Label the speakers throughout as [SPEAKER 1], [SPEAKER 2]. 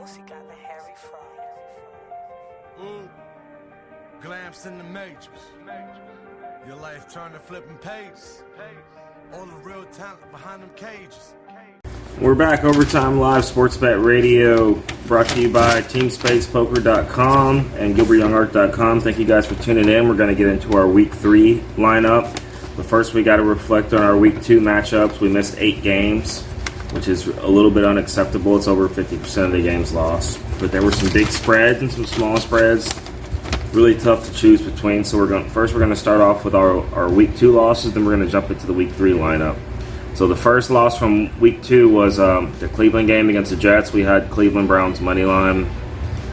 [SPEAKER 1] Boosie got the Harry Fry.
[SPEAKER 2] Glamps in the majors. Your life turned to flipping pages. All the real talent behind them cages.
[SPEAKER 3] We're back, Overtime Live Sports Bet Radio, brought to you by TeamSpacePoker.com and GilbertYoungArt.com. Thank you guys for tuning in. We're going to get into our Week 3 lineup. But first, we got to reflect on our Week 2 matchups. We missed 8 games, which is a little bit unacceptable. It's over 50% of the games lost. But there were some big spreads and some small spreads. Really tough to choose between. So we're going to start off with our Week 2 losses. Then we're going to jump into the Week 3 lineup. So the first loss from Week 2 was the Cleveland game against the Jets. We had Cleveland Browns money line.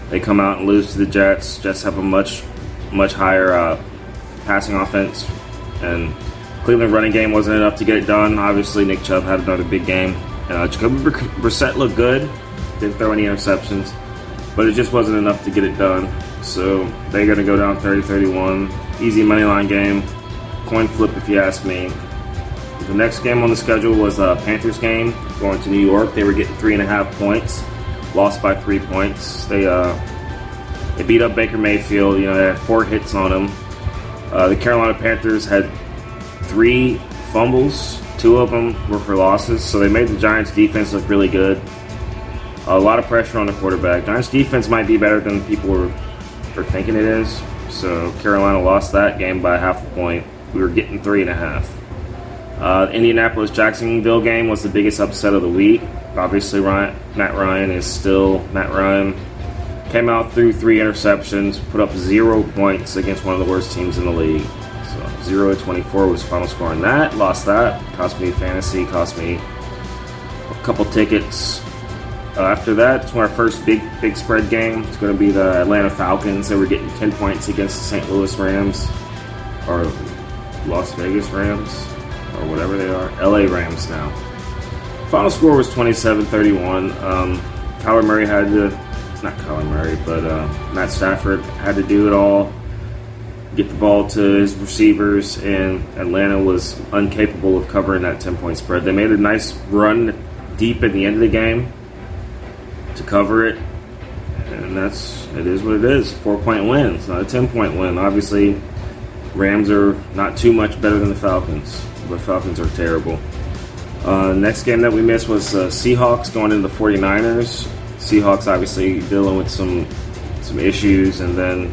[SPEAKER 3] They come out and lose to the Jets. Jets have a much higher passing offense, and Cleveland running game wasn't enough to get it done. Obviously, Nick Chubb had another big game. Jacoby Brissett looked good. Didn't throw any interceptions, but it just wasn't enough to get it done. So they're going to go down 30-31. Easy money line game. Coin flip, if you ask me. The next game on the schedule was a Panthers game going to New York. They were getting 3.5 points, lost by 3 points. They beat up Baker Mayfield. They had 4 hits on him. The Carolina Panthers had 3 fumbles. 2 of them were for losses, so they made the Giants defense look really good. A lot of pressure on the quarterback. Giants defense might be better than people were thinking it is. So Carolina lost that game by half a point. We were getting 3.5. The Indianapolis-Jacksonville game was the biggest upset of the week. Obviously, Matt Ryan is still Matt Ryan. Came out through 3 interceptions, put up 0 points against one of the worst teams in the league. So 0-24 was the final score on that. Lost that. Cost me fantasy. Cost me a couple tickets. After that, it's our first big spread game. It's going to be the Atlanta Falcons. They were getting 10 points against the St. Louis Rams, or Las Vegas Rams, or whatever they are. LA Rams now. Final score was 27-31. Kyler Murray had to, not Kyler Murray, but Matt Stafford had to do it all. Get the ball to his receivers, and Atlanta was incapable of covering that 10-point spread. They made a nice run deep at the end of the game to cover it, and it is what it is. 4-point win. It's not a 10-point win. Obviously, Rams are not too much better than the Falcons. The Falcons are terrible. Next game that we missed was Seahawks going into the 49ers. Seahawks obviously dealing with some issues, and then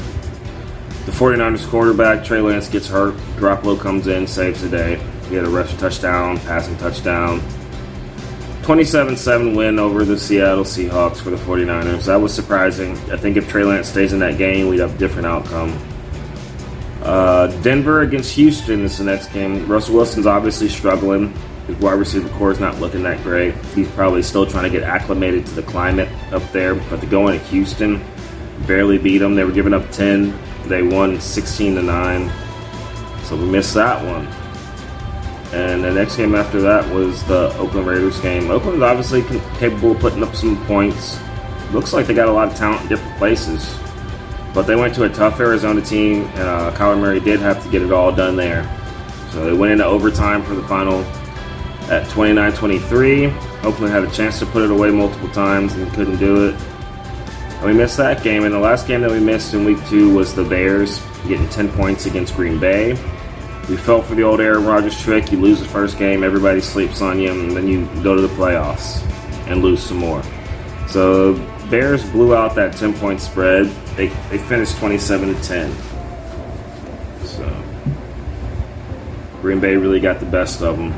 [SPEAKER 3] the 49ers quarterback, Trey Lance, gets hurt. Garoppolo comes in, saves the day. He had a rushing touchdown, passing touchdown. 27-7 win over the Seattle Seahawks for the 49ers. That was surprising. I think if Trey Lance stays in that game, we'd have a different outcome. Denver against Houston is the next game. Russell Wilson's obviously struggling. His wide receiver core is not looking that great. He's probably still trying to get acclimated to the climate up there. But to go into Houston, barely beat them. They were giving up 10. They won 16-9. So we missed that one. And the next game after that was the Oakland Raiders game. Oakland's obviously capable of putting up some points. Looks like they got a lot of talent in different places. But they went to a tough Arizona team, and Kyler Murray did have to get it all done there. So they went into overtime for the final at 29-23. Oakland had a chance to put it away multiple times and couldn't do it. And we missed that game. And the last game that we missed in Week 2 was the Bears getting 10 points against Green Bay. We fell for the old Aaron Rodgers trick. You lose the first game, everybody sleeps on you, and then you go to the playoffs and lose some more. So Bears blew out that 10-point spread. They finished 27-10. So Green Bay really got the best of them.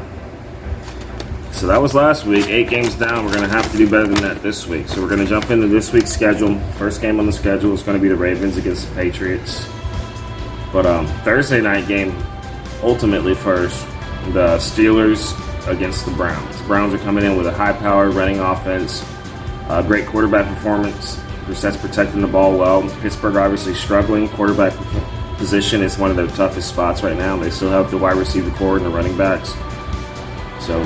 [SPEAKER 3] So that was last week. 8 games down. We're going to have to do better than that this week. So we're going to jump into this week's schedule. First game on the schedule is going to be the Ravens against the Patriots. But Thursday night game, ultimately first, the Steelers against the Browns. The Browns are coming in with a high-powered running offense, great quarterback performance. Brissett's protecting the ball well. Pittsburgh obviously struggling. Quarterback position is one of their toughest spots right now. They still have the wide receiver core and the running backs. So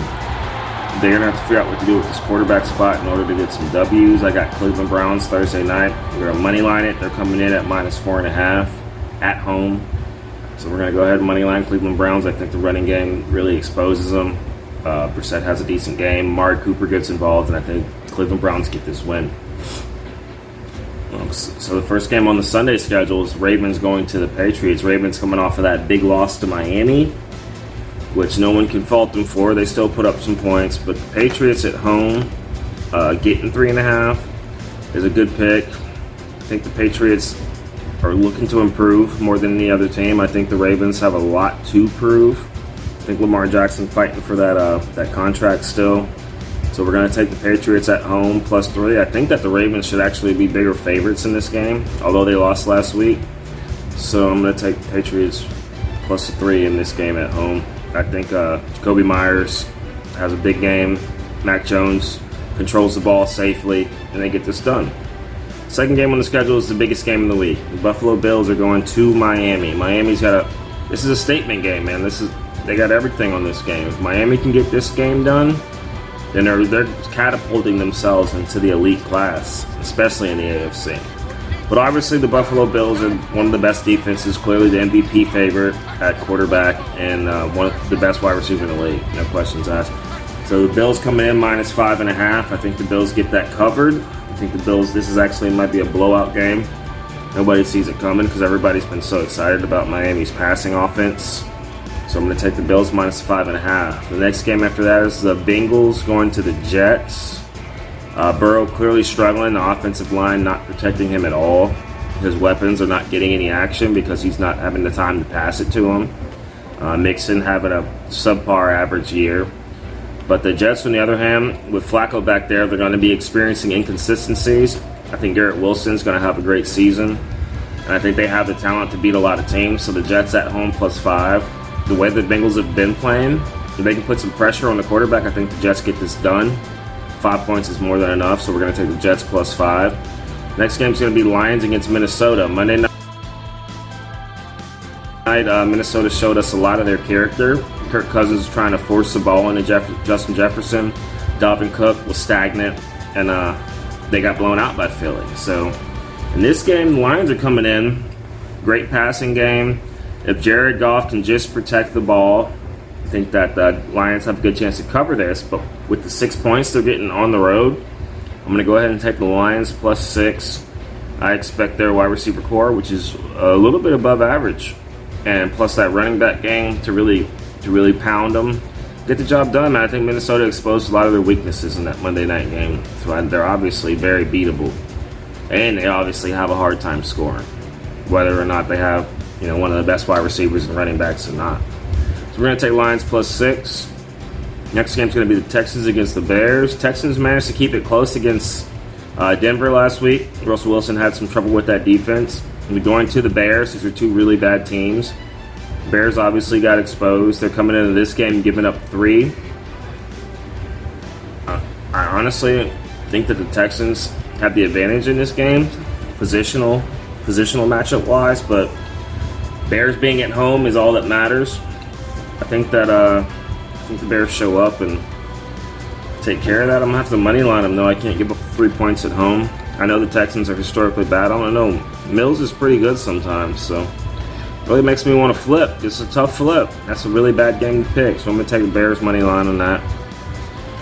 [SPEAKER 3] they're going to have to figure out what to do with this quarterback spot in order to get some W's. I got Cleveland Browns Thursday night. We're going to money line it. They're coming in at -4.5 at home. So we're going to go ahead and money line Cleveland Browns. I think the running game really exposes them. Brissett has a decent game. Amari Cooper gets involved, and I think Cleveland Browns get this win. So the first game on the Sunday schedule is Ravens going to the Patriots. Ravens coming off of that big loss to Miami, which no one can fault them for. They still put up some points, but the Patriots at home, getting 3.5 is a good pick. I think the Patriots are looking to improve more than any other team. I think the Ravens have a lot to prove. I think Lamar Jackson fighting for that contract still. So we're going to take the Patriots at home +3. I think that the Ravens should actually be bigger favorites in this game, although they lost last week. So I'm going to take the Patriots +3 in this game at home. I think Jacoby Myers has a big game. Mac Jones controls the ball safely, and they get this done. Second game on the schedule is the biggest game in the week. The Buffalo Bills are going to Miami. This is a statement game, man. They got everything on this game. If Miami can get this game done, then they're catapulting themselves into the elite class, especially in the AFC. But obviously the Buffalo Bills are one of the best defenses, clearly the MVP favorite at quarterback, and one of the best wide receivers in the league, no questions asked. So the Bills coming in -5.5. I think the Bills get that covered. I think the Bills, this is actually might be a blowout game. Nobody sees it coming because everybody's been so excited about Miami's passing offense. So I'm going to take the Bills -5.5. The next game after that is the Bengals going to the Jets. Burrow clearly struggling. The offensive line not protecting him at all. His weapons are not getting any action because he's not having the time to pass it to him. Mixon having a subpar average year. But the Jets, on the other hand, with Flacco back there, they're going to be experiencing inconsistencies. I think Garrett Wilson's going to have a great season. And I think they have the talent to beat a lot of teams. So the Jets at home +5. The way the Bengals have been playing, if they can put some pressure on the quarterback, I think the Jets get this done. 5 points is more than enough, so we're going to take the Jets +5. Next game is going to be Lions against Minnesota. Monday night, Minnesota showed us a lot of their character. Kirk Cousins trying to force the ball into Justin Jefferson. Dalvin Cook was stagnant, and they got blown out by Philly. So in this game, the Lions are coming in. Great passing game. If Jared Goff can just protect the ball, I think that the Lions have a good chance to cover this. But with the 6 points they're getting on the road, I'm going to go ahead and take the Lions +6. I expect their wide receiver core, which is a little bit above average, and plus that running back game to really pound them, get the job done. Man, I think Minnesota exposed a lot of their weaknesses in that Monday night game, so they're obviously very beatable, and they obviously have a hard time scoring, whether or not they have one of the best wide receivers and running backs or not. So we're going to take Lions +6. Next game's going to be the Texans against the Bears. Texans managed to keep it close against Denver last week. Russell Wilson had some trouble with that defense. We're going to the Bears. These are two really bad teams. Bears obviously got exposed. They're coming into this game giving up 3. I honestly think that the Texans have the advantage in this game, positional matchup wise, but Bears being at home is all that matters. I think that the Bears show up and take care of that. I'm going to have to money line them, though. I can't give up 3 points at home. I know the Texans are historically bad. I don't know. Mills is pretty good sometimes, so it really makes me want to flip. It's a tough flip. That's a really bad game to pick, so I'm going to take the Bears money line on that.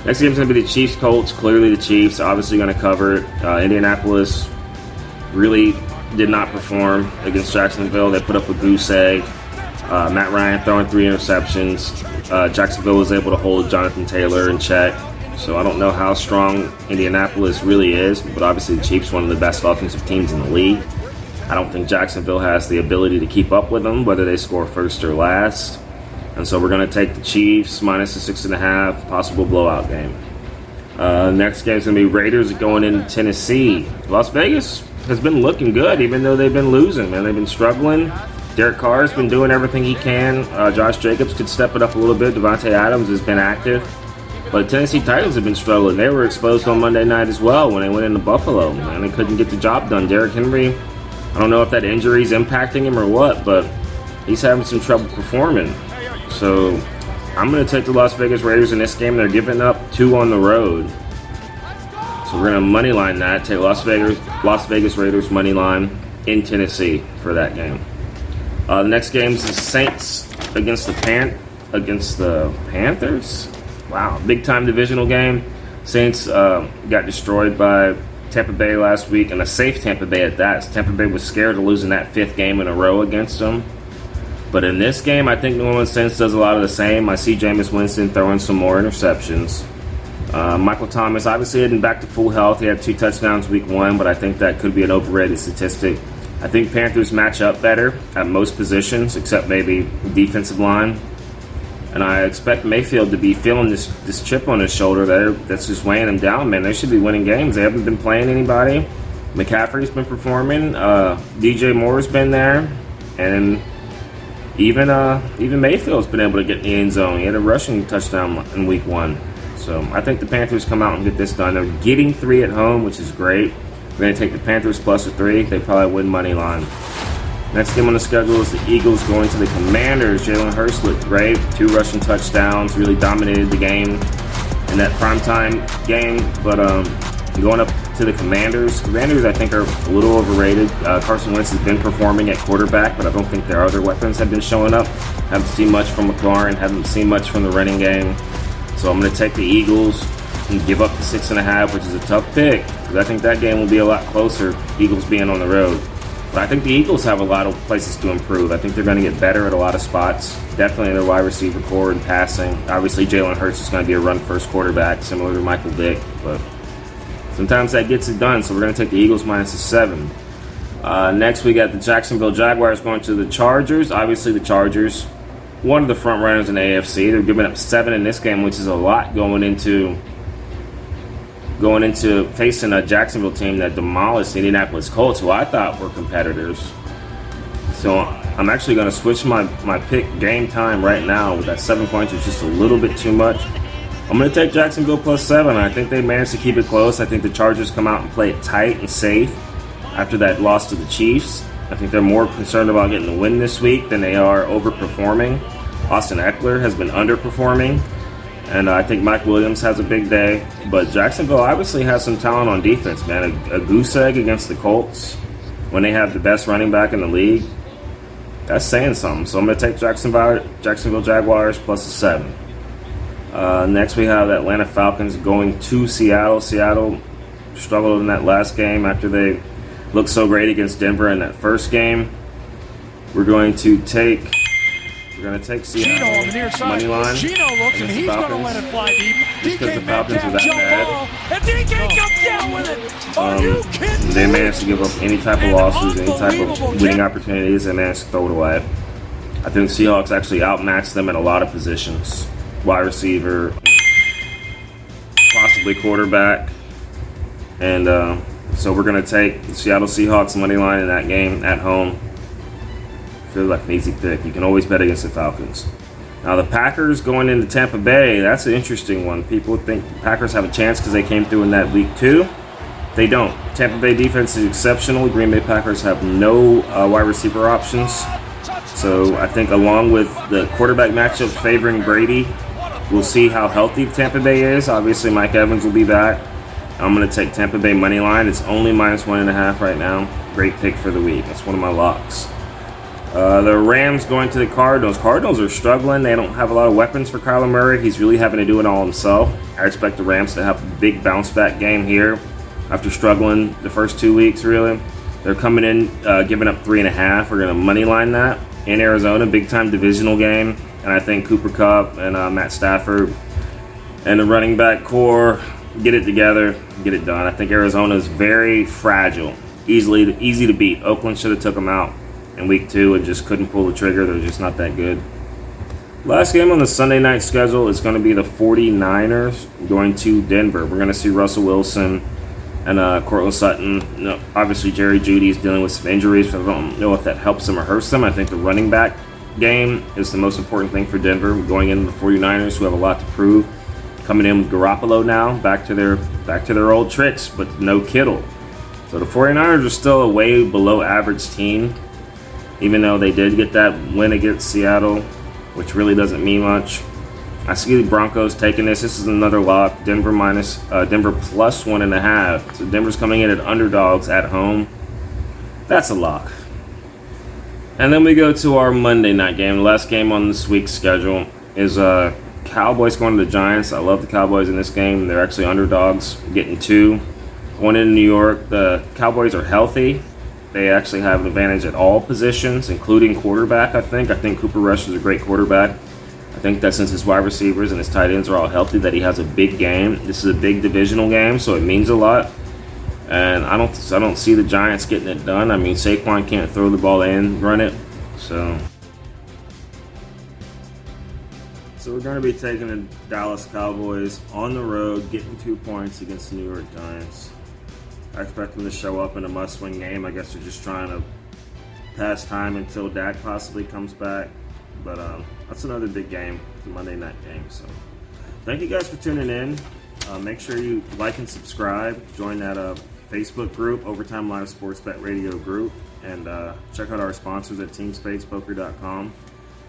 [SPEAKER 3] Next game is going to be the Chiefs-Colts. Clearly the Chiefs are obviously going to cover it. Indianapolis really did not perform against Jacksonville. They put up a goose egg. Matt Ryan throwing 3 interceptions. Jacksonville was able to hold Jonathan Taylor in check. So I don't know how strong Indianapolis really is, but obviously the Chiefs are one of the best offensive teams in the league. I don't think Jacksonville has the ability to keep up with them, whether they score first or last. And so we're going to take the Chiefs -6.5, possible blowout game. Next game is going to be Raiders going into Tennessee. Las Vegas has been looking good, even though they've been losing, man. They've been struggling. Derek Carr's been doing everything he can. Josh Jacobs could step it up a little bit. Devontae Adams has been active. But Tennessee Titans have been struggling. They were exposed on Monday night as well when they went into Buffalo, and they couldn't get the job done. Derrick Henry, I don't know if that injury is impacting him or what, but he's having some trouble performing. So I'm going to take the Las Vegas Raiders in this game. They're giving up 2 on the road. So we're going to money line that. Take Las Vegas Raiders money line in Tennessee for that game. The next game is the Saints against the Panthers. Wow, big time divisional game. Saints got destroyed by Tampa Bay last week, and a safe Tampa Bay at that. So Tampa Bay was scared of losing that 5th game in a row against them. But in this game, I think New Orleans Saints does a lot of the same. I see Jameis Winston throwing some more interceptions. Michael Thomas obviously heading back to full health. He had 2 touchdowns week 1, but I think that could be an overrated statistic. I think Panthers match up better at most positions, except maybe defensive line. And I expect Mayfield to be feeling this chip on his shoulder that's just weighing him down, man. They should be winning games. They haven't been playing anybody. McCaffrey's been performing. DJ Moore's been there. And even Mayfield's been able to get in the end zone. He had a rushing touchdown in week 1. So I think the Panthers come out and get this done. They're getting 3 at home, which is great. We're going to take the Panthers plus a 3. They probably win money line. Next game on the schedule is the Eagles going to the Commanders. Jalen Hurts looked great. 2 rushing touchdowns. Really dominated the game in that primetime game. But going up to the Commanders. Commanders, I think, are a little overrated. Carson Wentz has been performing at quarterback, but I don't think their other weapons have been showing up. Haven't seen much from McLaurin. Haven't seen much from the running game. So I'm going to take the Eagles and give up the 6.5, which is a tough pick, because I think that game will be a lot closer, Eagles being on the road. But I think the Eagles have a lot of places to improve. I think they're going to get better at a lot of spots. Definitely their wide receiver core and passing. Obviously, Jalen Hurts is going to be a run-first quarterback, similar to Michael Vick. But sometimes that gets it done, so we're going to take the Eagles minus a 7. Next, we got the Jacksonville Jaguars going to the Chargers. Obviously, the Chargers, one of the front runners in the AFC. They're giving up 7 in this game, which is a lot going into facing a Jacksonville team that demolished the Indianapolis Colts, who I thought were competitors. So I'm actually going to switch my pick game time right now. With that 7 points, it's just a little bit too much. I'm going to take Jacksonville plus 7. I think they managed to keep it close. I think the Chargers come out and play it tight and safe after that loss to the Chiefs. I think they're more concerned about getting the win this week than they are overperforming. Austin Eckler has been underperforming. And I think Mike Williams has a big day. But Jacksonville obviously has some talent on defense, man. A goose egg against the Colts when they have the best running back in the league. That's saying something. So I'm going to take Jacksonville Jaguars plus a 7. Next we have the Atlanta Falcons going to Seattle. Seattle struggled in that last game after they looked so great against Denver in that first game. We're going to take Seattle
[SPEAKER 1] on the near side.
[SPEAKER 3] money line.
[SPEAKER 1] Gino looks and he's going to let it fly deep.
[SPEAKER 3] Just because the Falcons are that bad.
[SPEAKER 1] And DK comes down with it. Are you kidding
[SPEAKER 3] They
[SPEAKER 1] me?
[SPEAKER 3] managed to give up any type of losses, any type of winning opportunities. They managed to throw it away. I think Seahawks actually outmatched them at a lot of positions. Wide receiver, possibly quarterback. And so we're going to take the Seattle Seahawks money line in that game at home. Feels like an easy pick. You can always bet against the Falcons. Now the Packers going into Tampa Bay, that's an interesting one. People think the Packers have a chance because they came through in that week 2. They don't. Tampa Bay defense is exceptional. Green Bay Packers have no wide receiver options. So I think along with the quarterback matchup favoring Brady, we'll see how healthy Tampa Bay is. Obviously Mike Evans will be back. I'm going to take Tampa Bay money line. It's only minus 1.5 right now. Great pick for the week. That's one of my locks. The Rams going to the Cardinals. Cardinals are struggling. They don't have a lot of weapons for Kyler Murray. He's really having to do it all himself. I expect the Rams to have a big bounce back game here after struggling the first 2 weeks, really. They're coming in, giving up 3.5. We're going to money line that in Arizona. Big time divisional game. And I think Cooper Kupp and Matt Stafford and the running back core get it together, get it done. I think Arizona is very fragile, easy to beat. Oakland should have took them out in week 2 and just couldn't pull the trigger. They're just not that good. Last game on the Sunday night schedule is going to be the 49ers going to Denver. We're going to see Russell Wilson and Courtland Sutton. Obviously, Jerry Jeudy is dealing with some injuries, so I don't know if that helps them or hurts them. I think the running back game is the most important thing for Denver going into the 49ers, who have a lot to prove. Coming in with Garoppolo now, back to their old tricks, but no Kittle. So the 49ers are still a way below average team, even though they did get that win against Seattle, which really doesn't mean much. I see the Broncos taking this. This is another lock. Denver plus 1.5. So Denver's coming in at underdogs at home. That's a lock. And then we go to our Monday night game. The last game on this week's schedule is Cowboys going to the Giants. I love the Cowboys in this game. They're actually underdogs, getting 2. Going into New York, the Cowboys are healthy. They actually have an advantage at all positions, including quarterback, I think. I think Cooper Rush is a great quarterback. I think that since his wide receivers and his tight ends are all healthy, that he has a big game. This is a big divisional game, so it means a lot. And I don't see the Giants getting it done. I mean, Saquon can't throw the ball in, run it. So we're going to be taking the Dallas Cowboys on the road, getting 2 points against the New York Giants. I expect them to show up in a must-win game. I guess they're just trying to pass time until Dak possibly comes back. But that's another big game, the Monday night game. So thank you guys for tuning in. Make sure you like and subscribe. Join that Facebook group, Overtime Live Sports Bet Radio group. And check out our sponsors at TeamSpacePoker.com.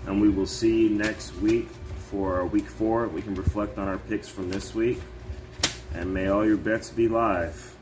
[SPEAKER 3] And we will see you next week for week 4. We can reflect on our picks from this week. And may all your bets be live.